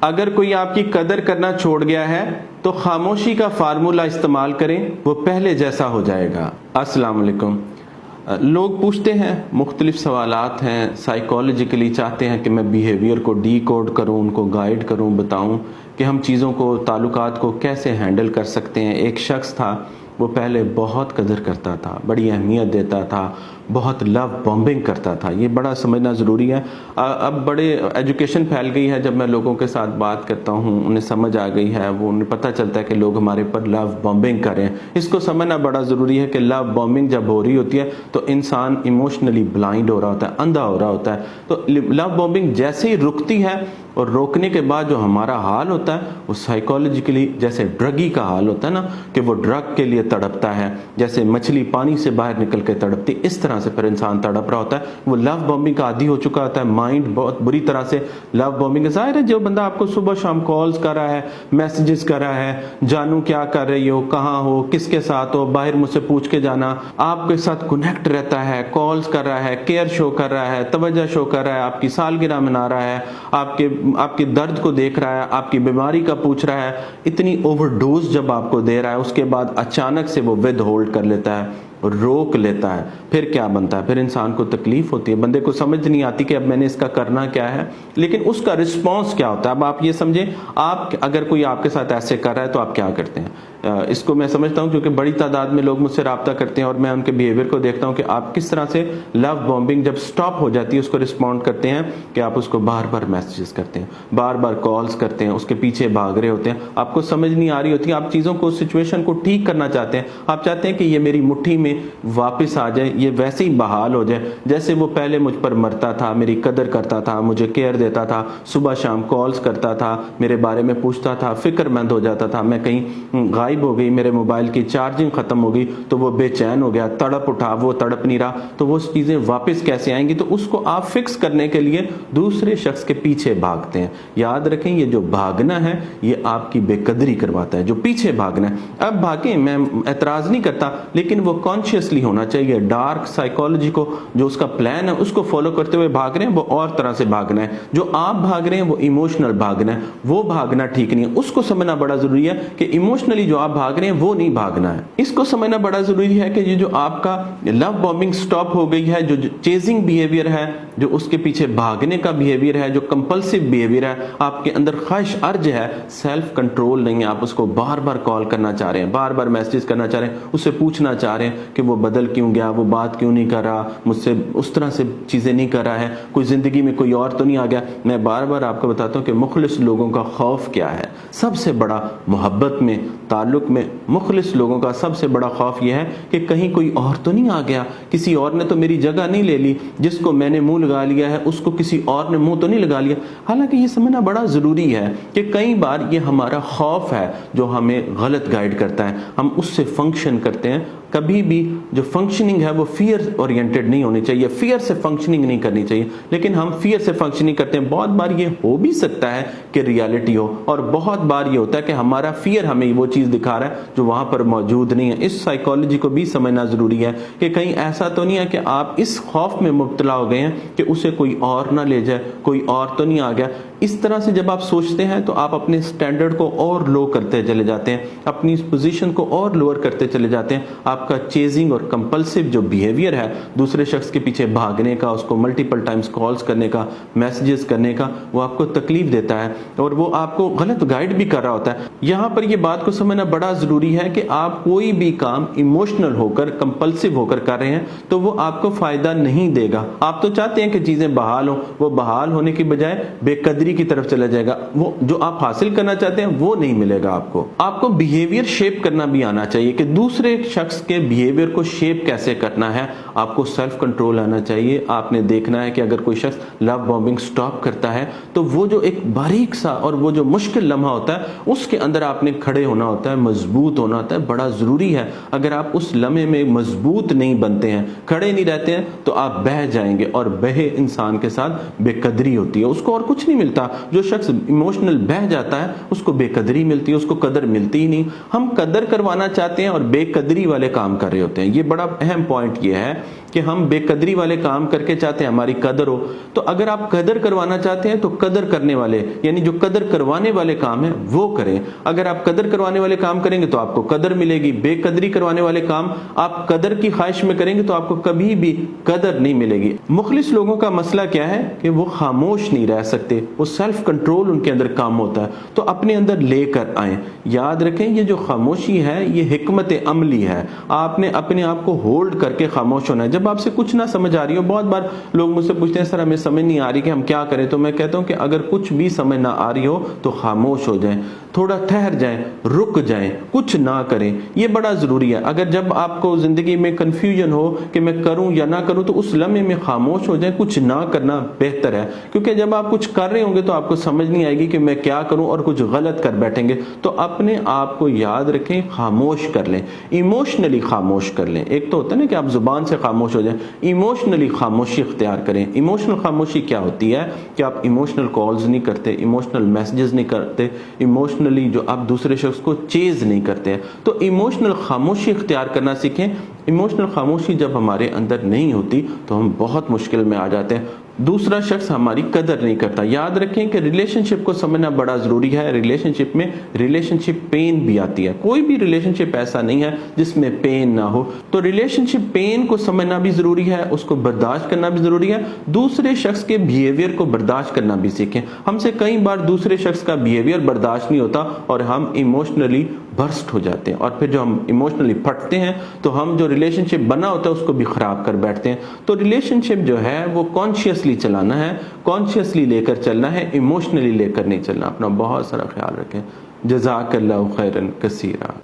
अगर कोई आपकी कदर करना छोड़ गया है तो खामोशी का फार्मूला इस्तेमाल करें, वो पहले जैसा हो जाएगा। अस्सलाम वालेकुम। लोग पूछते हैं, मुख्तलिफ सवालात हैं, साइकोलॉजिकली चाहते हैं कि मैं बिहेवियर को डी कोड करूँ, उनको गाइड करूँ, बताऊँ कि हम चीज़ों को, ताल्लुकात को कैसे हैंडल कर सकते हैं। एक शख्स था, वो पहले बहुत कदर करता था, बड़ी अहमियत देता था, बहुत लव बॉम्बिंग करता था। ये बड़ा समझना ज़रूरी है। अब बड़े एजुकेशन फैल गई है, जब मैं लोगों के साथ बात करता हूँ उन्हें समझ आ गई है, वो उन्हें पता चलता है कि लोग हमारे पर लव बॉम्बिंग कर रहे हैं। इसको समझना बड़ा ज़रूरी है कि लव बॉम्बिंग जब हो रही होती है तो इंसान इमोशनली ब्लाइंड हो रहा होता है, अंधा हो रहा होता है। तो लव बॉम्बिंग जैसे ही रुकती है और रोकने के बाद जो हमारा हाल होता है वो साइकोलॉजिकली जैसे ड्रगी का हाल होता है ना, कि वो ड्रग के लिए तड़पता है, जैसे मछली पानी से बाहर निकल के तड़पती, इस तरह से फिर इंसान तड़प रहा होता है। वो लव बॉम्बिंग का आदी हो चुका होता है, माइंड बहुत बुरी तरह से लव बॉम्बिंग। जाहिर है जो बंदा आपको सुबह शाम कॉल्स कर रहा है, मैसेजेस कर रहा है, जानू क्या कर रही हो, कहाँ हो, किसके साथ हो, बाहर मुझसे पूछ के जाना, आपके साथ कनेक्ट रहता है, कॉल्स कर रहा है, केयर शो कर रहा है, तवज्जो शो कर रहा है, आपकी सालगिरह मना रहा है, आपके दर्द को देख रहा है, आपकी बीमारी का पूछ रहा है, इतनी ओवरडोज जब आपको दे रहा है, उसके बाद अचानक से वो विद होल्ड कर लेता है, रोक लेता है, फिर क्या बनता है? फिर इंसान को तकलीफ होती है, बंदे को समझ नहीं आती कि अब मैंने इसका करना क्या है, लेकिन उसका रिस्पॉन्स क्या होता है। अब आप ये समझें, आप अगर कोई आपके साथ ऐसे कर रहा है तो आप क्या करते हैं। इसको मैं समझता हूं क्योंकि बड़ी तादाद में लोग मुझसे रब्ता करते हैं और मैं उनके बिहेवियर को देखता हूं कि आप किस तरह से लव बॉम्बिंग जब स्टॉप हो जाती है उसको रिस्पॉन्ड करते हैं, कि आप उसको बार बार मैसेजेस करते हैं, बार बार कॉल्स करते हैं, उसके पीछे भाग रहे होते हैं, आपको समझ नहीं आ रही होती, आप चीज़ों को, सिचुएशन को ठीक करना चाहते हैं, आप चाहते हैं कि ये मेरी मुट्ठी में वापस आ जाए, ये वैसे ही बहाल हो जाए जैसे वो पहले मुझ पर मरता था, मेरी कदर करता था, मुझे केयर देता था, सुबह शाम कॉल्स करता था, मेरे बारे में पूछता था, फिक्रमंद हो जाता था। मैं कहीं गायब हो गई, मेरे मोबाइल की चार्जिंग खत्म हो गई तो वो बेचैन हो गया, तड़प उठा, वो तड़प नहीं रहा, तो वो चीजें वापस कैसे आएंगी? तो उसको आप फिक्स करने के लिए दूसरे शख्स के पीछे भागते हैं। याद रखें, ये जो भागना है ये आपकी बेकदरी करवाता है, जो पीछे भागना है। अब भागें, मैं एतराज नहीं करता, लेकिन वो कॉन्शियसली होना चाहिए। डार्क साइकोलॉजी को, जो उसका प्लान है उसको फॉलो करते हुए भाग रहे हैं, वो और तरह से भागना है। जो आप भाग रहे हैं वो इमोशनल भागना है, वो भागना ठीक नहीं है। उसको समझना बड़ा जरूरी है कि इमोशनली जो आप भाग रहे हैं वो नहीं भागना है। इसको समझना बड़ा जरूरी है कि ये जो आपका लव बॉम्बिंग स्टॉप हो गई है, जो चेजिंग बिहेवियर है, जो उसके पीछे भागने का बिहेवियर है, जो कंपल्सिव बिहेवियर है, आपके अंदर ख्वाहिश अर्ज है, सेल्फ कंट्रोल नहीं है, आप उसको बार बार कॉल करना चाह रहे हैं, बार बार मैसेज करना चाह रहे हैं, उससे पूछना चाह रहे हैं कि वो बदल क्यों गया, वो बात क्यों नहीं कर रहा, मुझसे उस तरह से चीजें नहीं कर रहा है, कोई जिंदगी में कोई और तो नहीं आ गया। मैं बार बार आपको बताता हूं कि मुखलिस लोगों का खौफ क्या है। सबसे बड़ा मोहब्बत में, ताल्लुक में मुखलिस लोगों का सबसे बड़ा खौफ यह है कि कहीं कोई और तो नहीं आ गया, किसी और ने तो मेरी जगह नहीं ले ली, जिसको मैंने मुंह लगा लिया है उसको किसी और ने मुंह तो नहीं लगा लिया। हालांकि ये समझना बड़ा जरूरी है कि कई बार ये हमारा खौफ है जो हमें गलत गाइड करता है, हम उससे फंक्शन करते हैं। कभी भी जो फंक्शनिंग है वो फियर ओरिएंटेड नहीं होनी चाहिए, फियर से फंक्शनिंग नहीं करनी चाहिए, लेकिन हम फियर से फंक्शनिंग करते हैं। बहुत बार ये हो भी सकता है कि रियलिटी हो, और बहुत बार ये होता है कि हमारा फियर हमें वो चीज दिखा रहा है जो वहां पर मौजूद नहीं है। इस साइकोलॉजी को भी समझना जरूरी है कि कहीं ऐसा तो नहीं है कि आप इस खौफ में मुब्तला हो गए हैं कि उसे कोई और ना ले जाए, कोई और तो नहीं आ गया। इस तरह से जब आप सोचते हैं तो आप अपने स्टैंडर्ड को और लो करते चले जाते हैं, अपनी पोजीशन को और लोअर करते चले जाते हैं। आपका चेजिंग और कंपल्सिव जो बिहेवियर है, दूसरे शख्स के पीछे भागने का, उसको मल्टीपल टाइम्स कॉल्स करने का, मैसेजेस करने का, वो आपको तकलीफ देता है और वो आपको गलत गाइड भी कर रहा होता है। यहां पर ये बात को समझना बड़ा जरूरी है कि आप कोई भी काम इमोशनल होकर, कंपल्सिव होकर कर रहे हैं तो वो आपको फायदा नहीं देगा। आप तो चाहते हैं कि चीजें बहाल हो, वो बहाल होने की बजाय बेकदरी की तरफ चला जाएगा। वो जो आप हासिल करना चाहते हैं वो नहीं मिलेगा आपको। आपको बिहेवियर शेप करना भी आना चाहिए कि दूसरे शख्स के बिहेवियर को शेप कैसे करना है। आपको सेल्फ कंट्रोल आना चाहिए। आपने देखना है कि अगर कोई शख्स लव बॉम्बिंग स्टॉप करता है तो वो जो एक बारीक सा और वो जो मुश्किल लम्हा होता है उसके अंदर आपने खड़े होना होता है, मजबूत होना होता है, बड़ा जरूरी है। अगर आप उस लम्हे में मजबूत नहीं बनते हैं, खड़े नहीं रहते हैं, तो आप बह जाएंगे और बहे इंसान के साथ बेकदरी होती है, उसको और कुछ नहीं मिलता। जो शख्स इमोशनल बह जाता है उसको बेकदरी मिलती है, उसको कदर मिलती ही नहीं। हम कदर करवाना चाहते हैं और बेकदरी वाले काम कर रहे होते हैं। ये बड़ा अहम पॉइंट ये है कि हम बेकदरी वाले काम करके चाहते हैं हमारी कदर हो। तो अगर आप कदर करवाना चाहते हैं तो कदर करने वाले यानी जो कदर करवाने वाले काम है वो करें। अगर आप कदर करवाने वाले काम करेंगे तो आपको कदर मिलेगी। बेकदरी करवाने वाले काम आप कदर की ख्वाहिश में करेंगे तो आपको कभी भी कदर नहीं मिलेगी। मुखलिस लोगों का मसला क्या है कि वो खामोश नहीं रह सकते, वो सेल्फ कंट्रोल उनके अंदर काम होता है। तो अपने अंदर लेकर आए। याद रखें ये जो खामोशी है ये हिकमत अमली है। आपने अपने आप को होल्ड करके खामोश होना है। जब आपसे कुछ ना समझ आ रही हो, बहुत बार लोग मुझसे पूछते हैं सर हमें समझ नहीं आ रही कि हम क्या करें, तो मैं कहता हूं कि अगर कुछ भी समझ ना आ रही हो तो खामोश हो जाएं, थोड़ा ठहर जाएं, रुक जाएं, कुछ ना करें। ये बड़ा जरूरी है। अगर जब आपको जिंदगी में कंफ्यूजन हो कि मैं करूं या ना करूं तो उस लम्हे में खामोश हो जाएं, कुछ ना करना बेहतर है। क्योंकि जब आप कुछ कर रहे होंगे तो आपको समझ नहीं आएगी कि मैं क्या करूं और कुछ गलत कर बैठेंगे। तो अपने आप को याद रखें, खामोश कर लें, इमोशनली खामोश कर लें। एक तो होता है ना कि आप जुबान से खामोश हो जाएं, इमोशनली खामोशी इख्तियार करें। इमोशनल खामोशी क्या होती है कि आप इमोशनल कॉल्स नहीं करते, इमोशनल मैसेजेस नहीं करते, इमोशनली जो आप दूसरे शख्स को चेज नहीं करते हैं। तो इमोशनल खामोशी इख्तियार करना सीखें। इमोशनल खामोशी जब हमारे अंदर नहीं होती तो हम बहुत मुश्किल में आ जाते हैं, दूसरा शख्स हमारी कदर नहीं करता। याद रखें कि रिलेशनशिप को समझना बड़ा जरूरी है। रिलेशनशिप में रिलेशनशिप पेन भी आती है, कोई भी रिलेशनशिप ऐसा नहीं है जिसमें पेन ना हो। तो रिलेशनशिप पेन को समझना भी जरूरी है, उसको बर्दाश्त करना भी जरूरी है। दूसरे शख्स के बिहेवियर को बर्दाश्त करना भी सीखें। हमसे कई बार दूसरे शख्स का बिहेवियर बर्दाश्त नहीं होता और हम इमोशनली बर्स्ट हो जाते हैं, और फिर जो हम इमोशनली फटते हैं तो हम जो रिलेशनशिप बना होता है उसको भी खराब कर बैठते हैं। तो रिलेशनशिप जो है वो कॉन्शियसली चलाना है, कॉन्शियसली लेकर चलना है, इमोशनली लेकर नहीं चलना। अपना बहुत सारा ख्याल रखें। जज़ाकल्लाहु खैरन कसीरा।